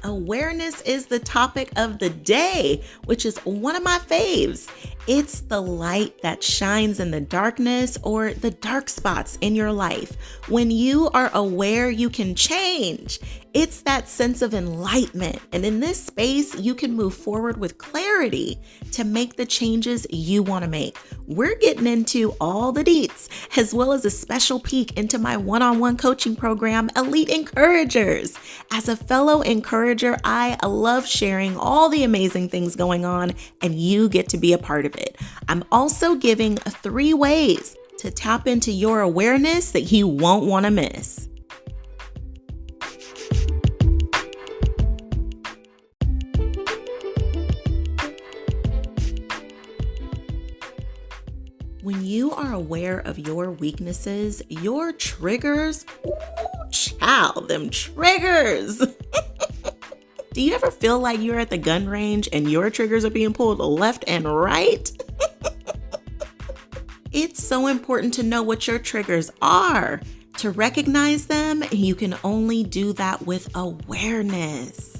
awareness is the topic of the day, which is one of my faves. It's the light that shines in the darkness or the dark spots in your life. When you are aware, you can change. It's that sense of enlightenment. And in this space, you can move forward with clarity to make the changes you want to make. We're getting into all the deets, as well as a special peek into my one-on-one coaching program, Elite Encouragers. As a fellow encourager, I love sharing all the amazing things going on, and you get to be a part of it. I'm also giving 3 ways to tap into your awareness that you won't want to miss. When you are aware of your weaknesses, your triggers, them triggers. Do you ever feel like you're at the gun range and your triggers are being pulled left and right? It's so important to know what your triggers are. To recognize them, you can only do that with awareness.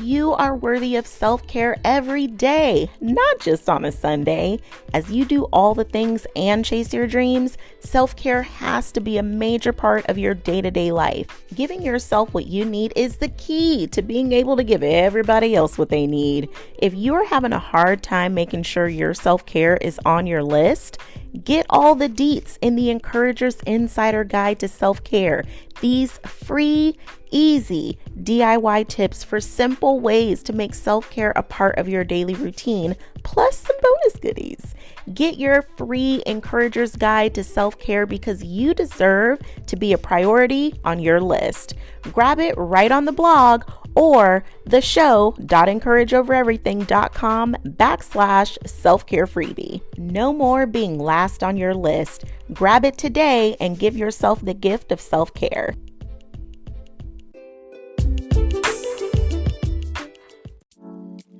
You are worthy of self-care every day, not just on a Sunday. As you do all the things and chase your dreams, self-care has to be a major part of your day-to-day life. Giving yourself what you need is the key to being able to give everybody else what they need. If you're having a hard time making sure your self-care is on your list, get all the deets in the Encourager's Insider Guide to Self-Care. These free, easy DIY tips for simple ways to make self-care a part of your daily routine, plus some bonus goodies. Get your free Encourager's Guide to Self-Care because you deserve to be a priority on your list. Grab it right on the blog or the show.encourageovereverything.com/self-care freebie. No more being last on your list. Grab it today and give yourself the gift of self-care.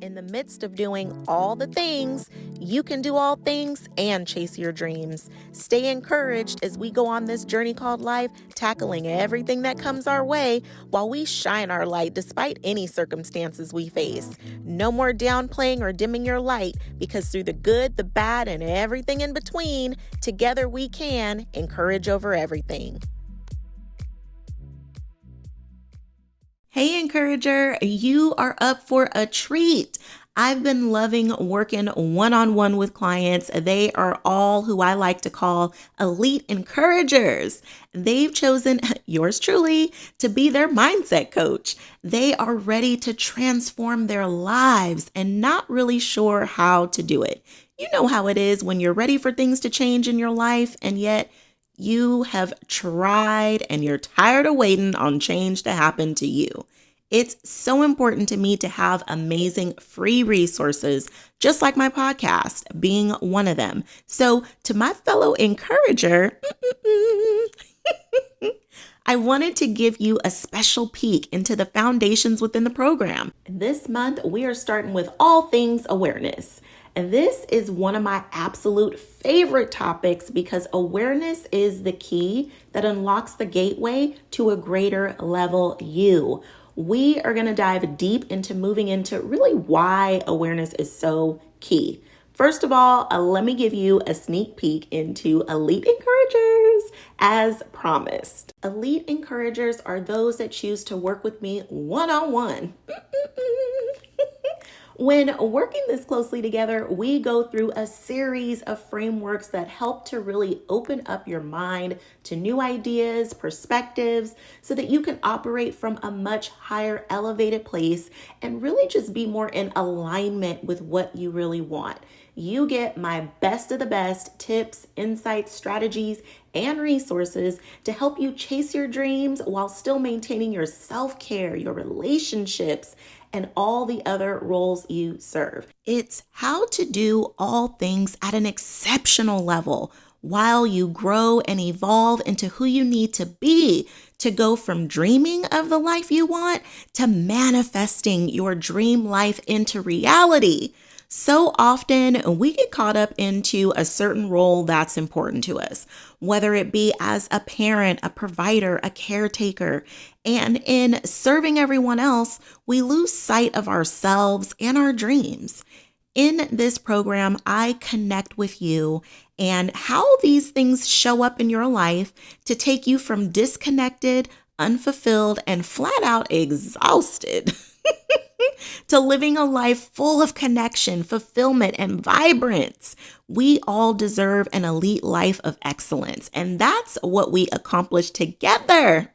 In the midst of doing all the things, you can do all things and chase your dreams. Stay encouraged as we go on this journey called life, tackling everything that comes our way while we shine our light despite any circumstances we face. No more downplaying or dimming your light, because through the good, the bad, and everything in between, together we can encourage over everything. Hey Encourager, you are up for a treat. I've been loving working one-on-one with clients. They are all who I like to call elite encouragers. They've chosen, yours truly, to be their mindset coach. They are ready to transform their lives and not really sure how to do it. You know how it is when you're ready for things to change in your life, and yet you have tried and you're tired of waiting on change to happen to you. It's so important to me to have amazing free resources, just like my podcast being one of them. So to my fellow encourager, I wanted to give you a special peek into the foundations within the program. This month, we are starting with all things awareness. And this is one of my absolute favorite topics because awareness is the key that unlocks the gateway to a greater level you. We are going to dive deep into moving into really why awareness is so key. First of all, let me give you a sneak peek into Elite Encouragers as promised. Elite Encouragers are those that choose to work with me one-on-one. When working this closely together, we go through a series of frameworks that help to really open up your mind to new ideas, perspectives, so that you can operate from a much higher elevated place and really just be more in alignment with what you really want. You get my best of the best tips, insights, strategies, and resources to help you chase your dreams while still maintaining your self-care, your relationships, and all the other roles you serve. It's how to do all things at an exceptional level while you grow and evolve into who you need to be to go from dreaming of the life you want to manifesting your dream life into reality. So often we get caught up into a certain role that's important to us, whether it be as a parent, a provider, a caretaker. And in serving everyone else, we lose sight of ourselves and our dreams. In this program, I connect with you and how these things show up in your life to take you from disconnected, unfulfilled, and flat out exhausted to living a life full of connection, fulfillment, and vibrance. We all deserve an elite life of excellence, and that's what we accomplish together.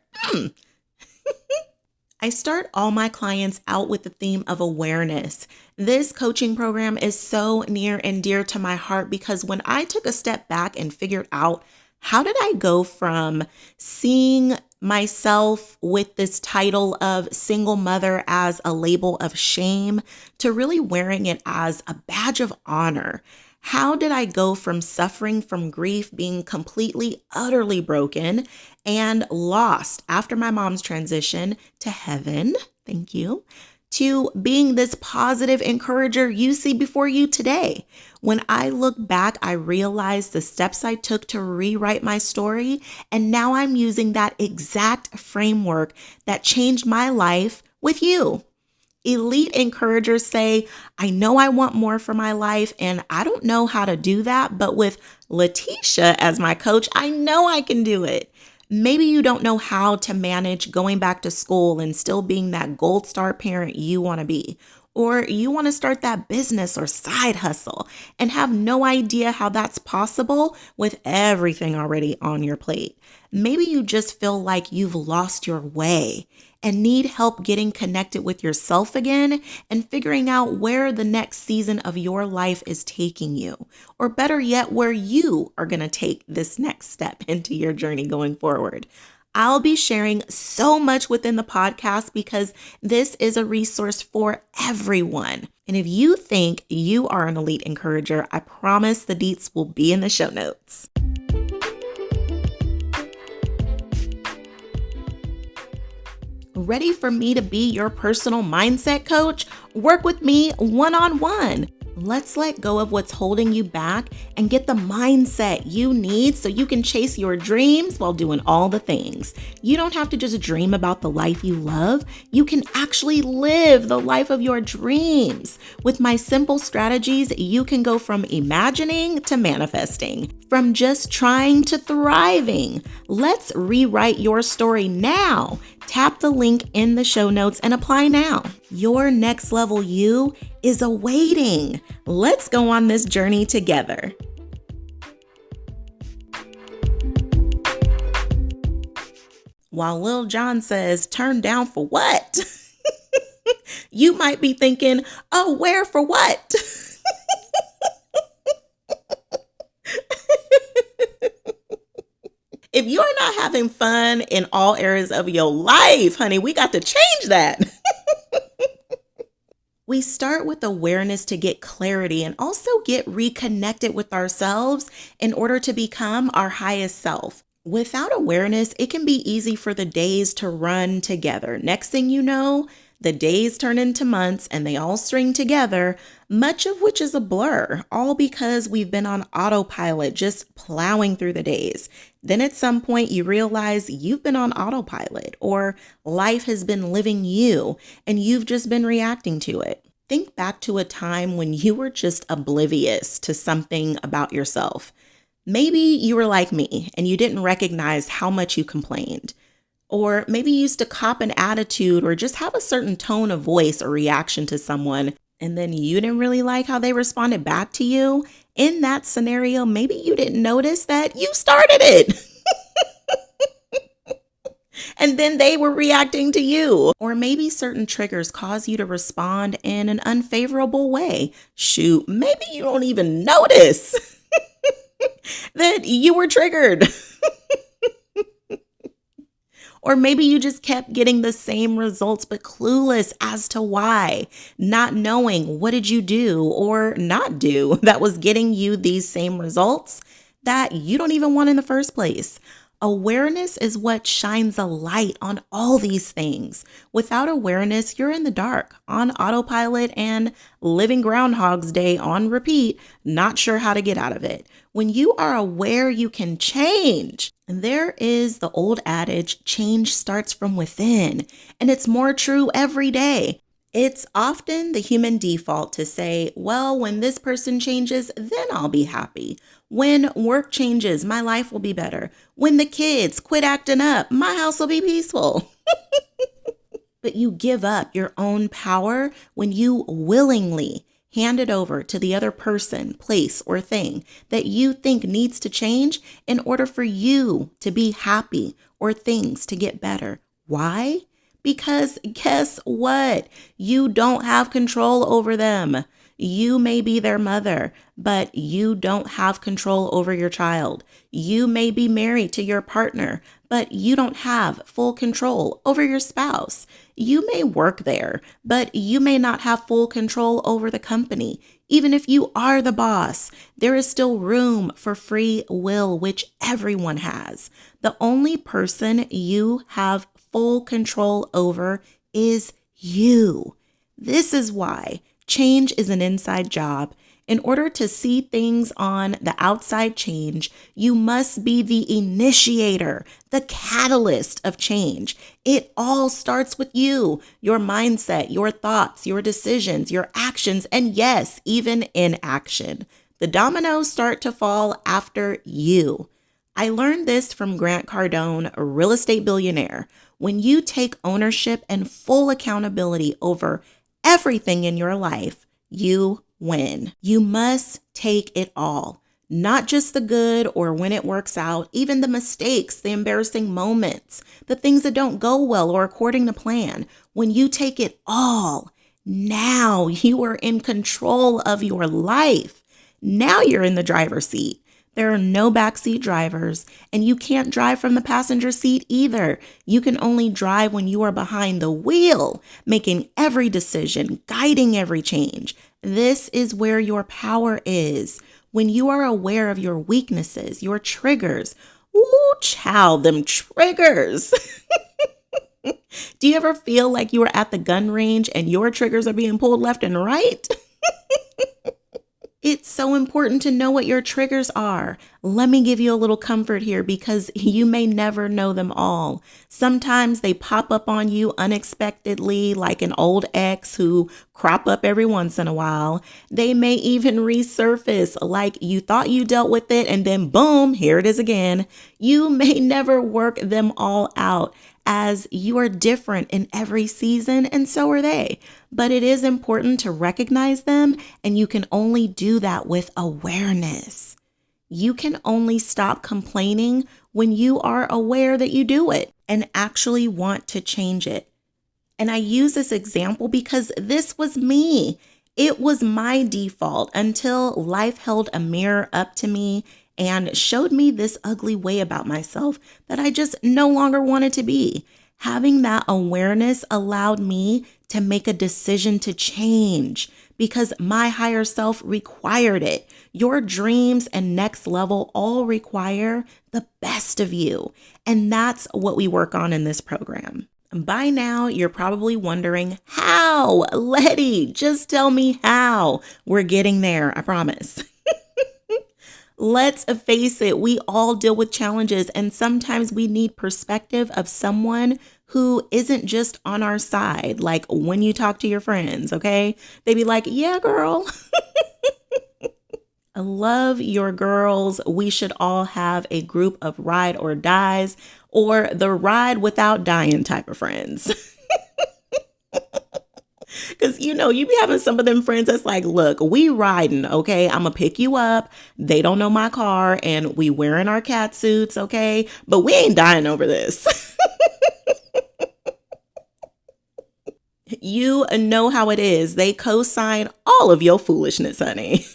I start all my clients out with the theme of awareness. This coaching program is so near and dear to my heart because when I took a step back and figured out how did I go from seeing myself with this title of single mother as a label of shame to really wearing it as a badge of honor? How did I go from suffering from grief, being completely, utterly broken and lost after my mom's transition to heaven, thank you, to being this positive encourager you see before you today? When I look back, I realized the steps I took to rewrite my story, and now I'm using that exact framework that changed my life with you. Elite encouragers say, I know I want more for my life and I don't know how to do that, but with Letitia as my coach, I know I can do it. Maybe you don't know how to manage going back to school and still being that gold star parent you want to be. Or you want to start that business or side hustle and have no idea how that's possible with everything already on your plate. Maybe you just feel like you've lost your way and need help getting connected with yourself again and figuring out where the next season of your life is taking you, or better yet, where you are going to take this next step into your journey going forward. I'll be sharing so much within the podcast because this is a resource for everyone. And if you think you are an elite encourager, I promise the deets will be in the show notes. Ready for me to be your personal mindset coach? Work with me one-on-one. Let's let go of what's holding you back and get the mindset you need so you can chase your dreams while doing all the things. You don't have to just dream about the life you love. You can actually live the life of your dreams. With my simple strategies, you can go from imagining to manifesting, from just trying to thriving. Let's rewrite your story now. Tap the link in the show notes and apply now. Your next level you is awaiting. Let's go on this journey together. While Lil Jon says, turn down for what? You might be thinking, oh, where for what? If you're not having fun in all areas of your life, honey, we got to change that. We start with awareness to get clarity and also get reconnected with ourselves in order to become our highest self. Without awareness, it can be easy for the days to run together. Next thing you know, the days turn into months and they all string together, much of which is a blur, all because we've been on autopilot, just plowing through the days. Then at some point you realize you've been on autopilot or life has been living you and you've just been reacting to it. Think back to a time when you were just oblivious to something about yourself. Maybe you were like me and you didn't recognize how much you complained. Or maybe you used to cop an attitude or just have a certain tone of voice or reaction to someone, and then you didn't really like how they responded back to you. In that scenario, maybe you didn't notice that you started it. And then they were reacting to you. Or maybe certain triggers cause you to respond in an unfavorable way. Shoot, maybe you don't even notice that you were triggered. Or maybe you just kept getting the same results, but clueless as to why, not knowing what did you do or not do that was getting you these same results that you don't even want in the first place. Awareness is what shines a light on all these things. Without awareness, you're in the dark, on autopilot and living Groundhog's Day on repeat, not sure how to get out of it. When you are aware, you can change. And there is the old adage, change starts from within, and it's more true every day. It's often the human default to say, well, when this person changes, then I'll be happy. When work changes, my life will be better. When the kids quit acting up, my house will be peaceful. But you give up your own power when you willingly hand it over to the other person, place, or thing that you think needs to change in order for you to be happy or things to get better. Why? Because guess what? You don't have control over them. You may be their mother, but you don't have control over your child. You may be married to your partner, but you don't have full control over your spouse. You may work there, but you may not have full control over the company. Even if you are the boss, there is still room for free will, which everyone has. The only person you have full control over is you. This is why change is an inside job. In order to see things on the outside change, you must be the initiator, the catalyst of change. It all starts with you, your mindset, your thoughts, your decisions, your actions, and yes, even inaction. The dominoes start to fall after you. I learned this from Grant Cardone, a real estate billionaire. When you take ownership and full accountability over everything in your life, you win. You must take it all, not just the good or when it works out, even the mistakes, the embarrassing moments, the things that don't go well or according to plan. When you take it all, now you are in control of your life. Now you're in the driver's seat. There are no backseat drivers, and you can't drive from the passenger seat either. You can only drive when you are behind the wheel, making every decision, guiding every change. This is where your power is. When you are aware of your weaknesses, your triggers. Ooh, child, them triggers. Do you ever feel like you are at the gun range and your triggers are being pulled left and right? It's so important to know what your triggers are. Let me give you a little comfort here because you may never know them all. Sometimes they pop up on you unexpectedly, like an old ex who crop up every once in a while. They may even resurface like you thought you dealt with it and then boom, here it is again. You may never work them all out, as you are different in every season and so are they. But it is important to recognize them, and you can only do that with awareness. You can only stop complaining when you are aware that you do it and actually want to change it. And I use this example because this was me. It was my default until life held a mirror up to me and showed me this ugly way about myself that I just no longer wanted to be. Having that awareness allowed me to make a decision to change because my higher self required it. Your dreams and next level all require the best of you. And that's what we work on in this program. By now, you're probably wondering, how? Letty, just tell me how. We're getting there, I promise. Let's face it, we all deal with challenges, and sometimes we need perspective of someone who isn't just on our side. Like when you talk to your friends, okay? They be like, yeah, girl. I love your girls. We should all have a group of ride or dies or the ride without dying type of friends. Because, you be having some of them friends that's like, look, we riding, okay? I'm going to pick you up. They don't know my car and we wearing our cat suits, okay? But we ain't dying over this. You know how it is. They co-sign all of your foolishness, honey.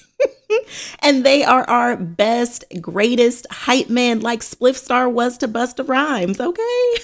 And they are our best, greatest hype man like Spliff Star was to Busta Rhymes, okay?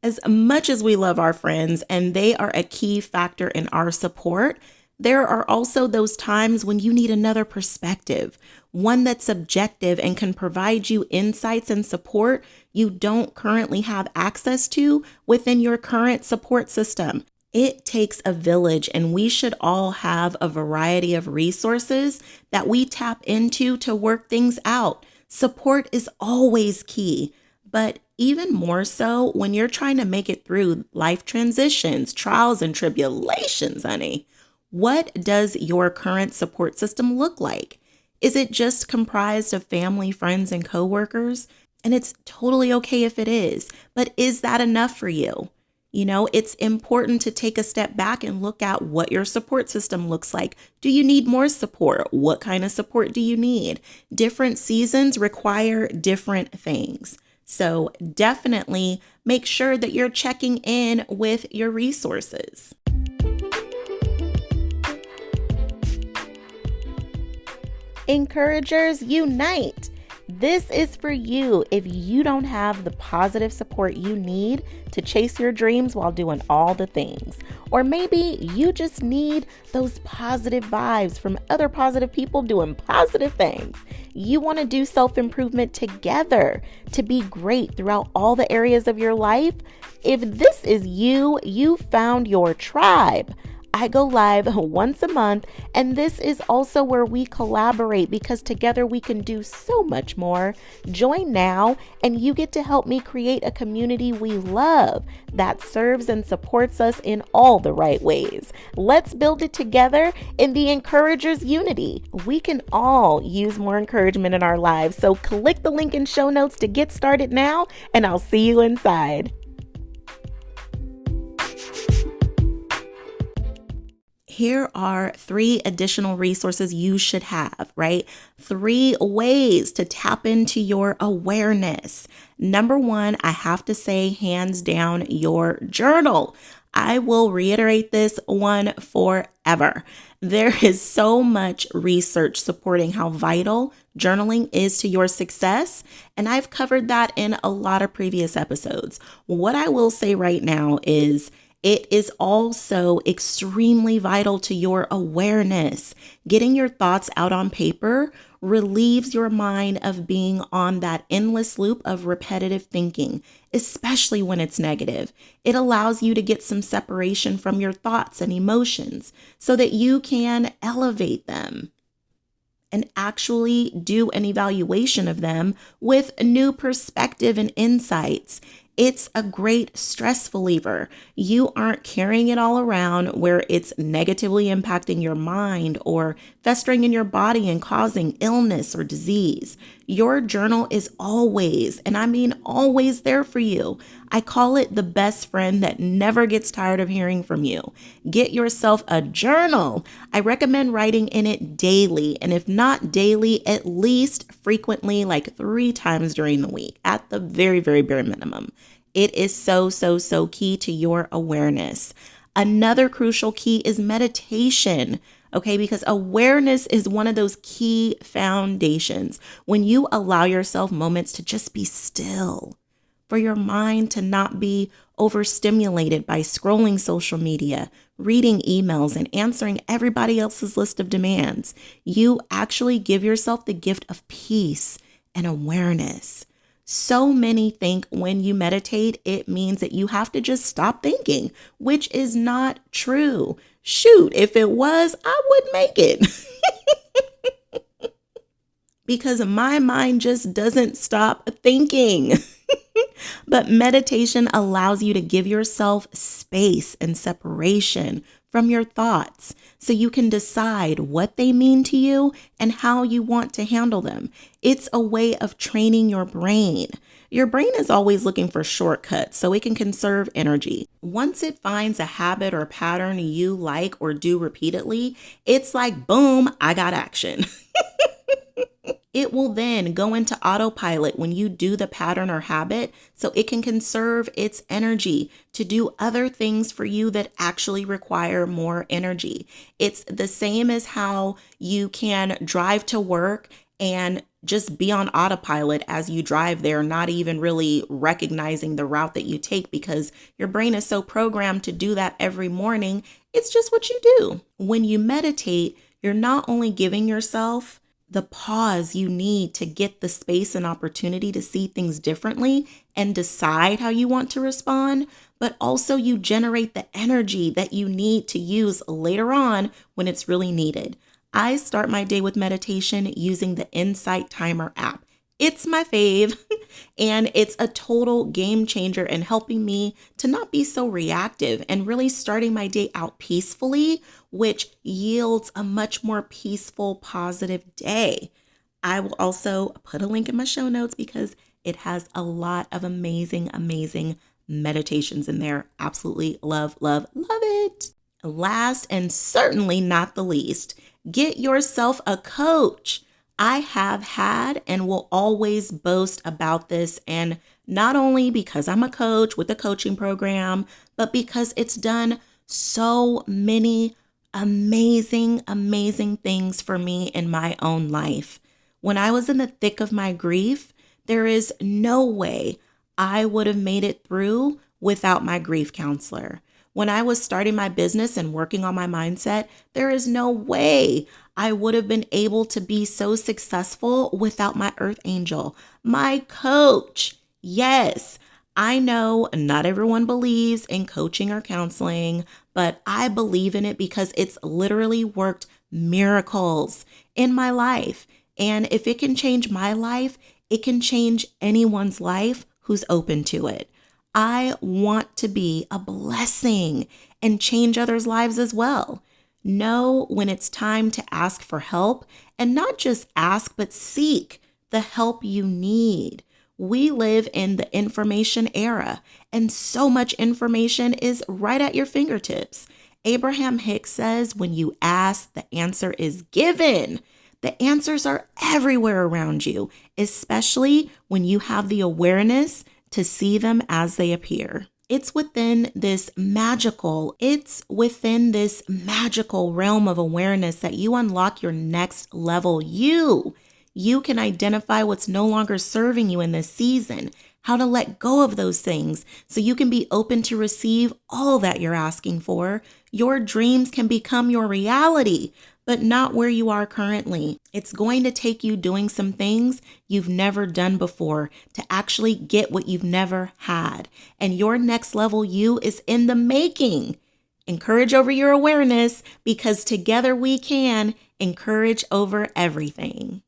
As much as we love our friends and they are a key factor in our support, there are also those times when you need another perspective, one that's objective and can provide you insights and support you don't currently have access to within your current support system. It takes a village, and we should all have a variety of resources that we tap into to work things out. Support is always key, but even more so when you're trying to make it through life transitions, trials, and tribulations, honey. What does your current support system look like? Is it just comprised of family, friends, and coworkers? And it's totally okay if it is, but is that enough for you? It's important to take a step back and look at what your support system looks like. Do you need more support? What kind of support do you need? Different seasons require different things. So definitely make sure that you're checking in with your resources. Encouragers unite! This is for you if you don't have the positive support you need to chase your dreams while doing all the things. Or maybe you just need those positive vibes from other positive people doing positive things. You want to do self-improvement together to be great throughout all the areas of your life. If this is you, you found your tribe. I go live once a month, and this is also where we collaborate because together we can do so much more. Join now, and you get to help me create a community we love that serves and supports us in all the right ways. Let's build it together in the Encouragers Unity. We can all use more encouragement in our lives, so click the link in show notes to get started now, and I'll see you inside. Here are 3 additional resources you should have, right? 3 ways to tap into your awareness. Number 1, I have to say, hands down, your journal. I will reiterate this one forever. There is so much research supporting how vital journaling is to your success, and I've covered that in a lot of previous episodes. What I will say right now is it is also extremely vital to your awareness. Getting your thoughts out on paper relieves your mind of being on that endless loop of repetitive thinking, especially when it's negative. It allows you to get some separation from your thoughts and emotions so that you can elevate them and actually do an evaluation of them with a new perspective and insights. It's a great stress reliever. You aren't carrying it all around where it's negatively impacting your mind or festering in your body and causing illness or disease. Your journal is always, and I mean always, there for you. I call it the best friend that never gets tired of hearing from you. Get yourself a journal. I recommend writing in it daily, and if not daily, at least frequently, like 3 times during the week, at the very, very bare minimum. It is so key to your awareness. Another crucial key is meditation. Okay, because awareness is one of those key foundations. When you allow yourself moments to just be still, for your mind to not be overstimulated by scrolling social media, reading emails, and answering everybody else's list of demands, you actually give yourself the gift of peace and awareness. So many think when you meditate, it means that you have to just stop thinking, which is not true. Shoot, if it was, I would make it. Because my mind just doesn't stop thinking. But meditation allows you to give yourself space and separation from your thoughts so you can decide what they mean to you and how you want to handle them. It's a way of training your brain. Your brain is always looking for shortcuts so it can conserve energy. Once it finds a habit or pattern you like or do repeatedly, it's like, boom, I got action. It will then go into autopilot when you do the pattern or habit so it can conserve its energy to do other things for you that actually require more energy. It's the same as how you can drive to work and just be on autopilot as you drive there, not even really recognizing the route that you take because your brain is so programmed to do that every morning. It's just what you do. When you meditate, you're not only giving yourself the pause you need to get the space and opportunity to see things differently and decide how you want to respond, but also you generate the energy that you need to use later on when it's really needed. I start my day with meditation using the Insight Timer app. It's my fave, and it's a total game changer in helping me to not be so reactive and really starting my day out peacefully, which yields a much more peaceful, positive day. I will also put a link in my show notes because it has a lot of amazing, amazing meditations in there. Absolutely love, love, love it. Last and certainly not the least, get yourself a coach. I have had and will always boast about this, and not only because I'm a coach with a coaching program, but because it's done so many amazing, amazing things for me in my own life. When I was in the thick of my grief, there is no way I would have made it through without my grief counselor. When I was starting my business and working on my mindset, there is no way I would have been able to be so successful without my earth angel, my coach. Yes, I know not everyone believes in coaching or counseling, but I believe in it because it's literally worked miracles in my life. And if it can change my life, it can change anyone's life who's open to it. I want to be a blessing and change others' lives as well. Know when it's time to ask for help, and not just ask, but seek the help you need. We live in the information era, and so much information is right at your fingertips. Abraham Hicks says, when you ask, the answer is given. The answers are everywhere around you, especially when you have the awareness to see them as they appear. It's within this magical realm of awareness that you unlock your next level. You can identify what's no longer serving you in this season, how to let go of those things so you can be open to receive all that you're asking for. Your dreams can become your reality, but not where you are currently. It's going to take you doing some things you've never done before to actually get what you've never had. And your next level you is in the making. Encourage over your awareness, because together we can encourage over everything.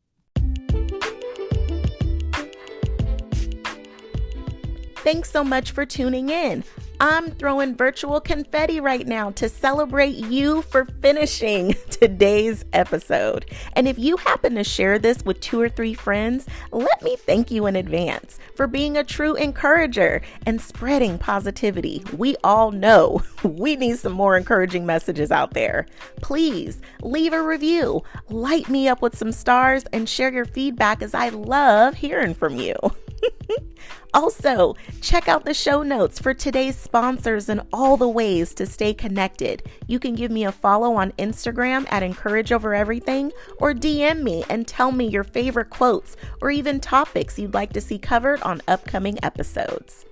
Thanks so much for tuning in. I'm throwing virtual confetti right now to celebrate you for finishing today's episode. And if you happen to share this with 2 or 3 friends, let me thank you in advance for being a true encourager and spreading positivity. We all know we need some more encouraging messages out there. Please leave a review, light me up with some stars, and share your feedback, as I love hearing from you. Also, check out the show notes for today's sponsors and all the ways to stay connected. You can give me a follow on Instagram at Encourage Over Everything, or DM me and tell me your favorite quotes or even topics you'd like to see covered on upcoming episodes.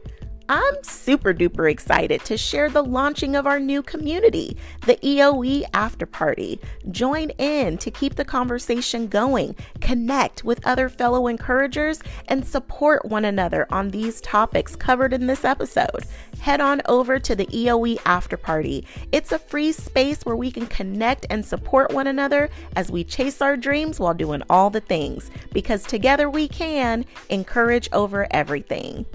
I'm super duper excited to share the launching of our new community, the EOE After Party. Join in to keep the conversation going, connect with other fellow encouragers, and support one another on these topics covered in this episode. Head on over to the EOE After Party. It's a free space where we can connect and support one another as we chase our dreams while doing all the things, because together we can encourage over everything.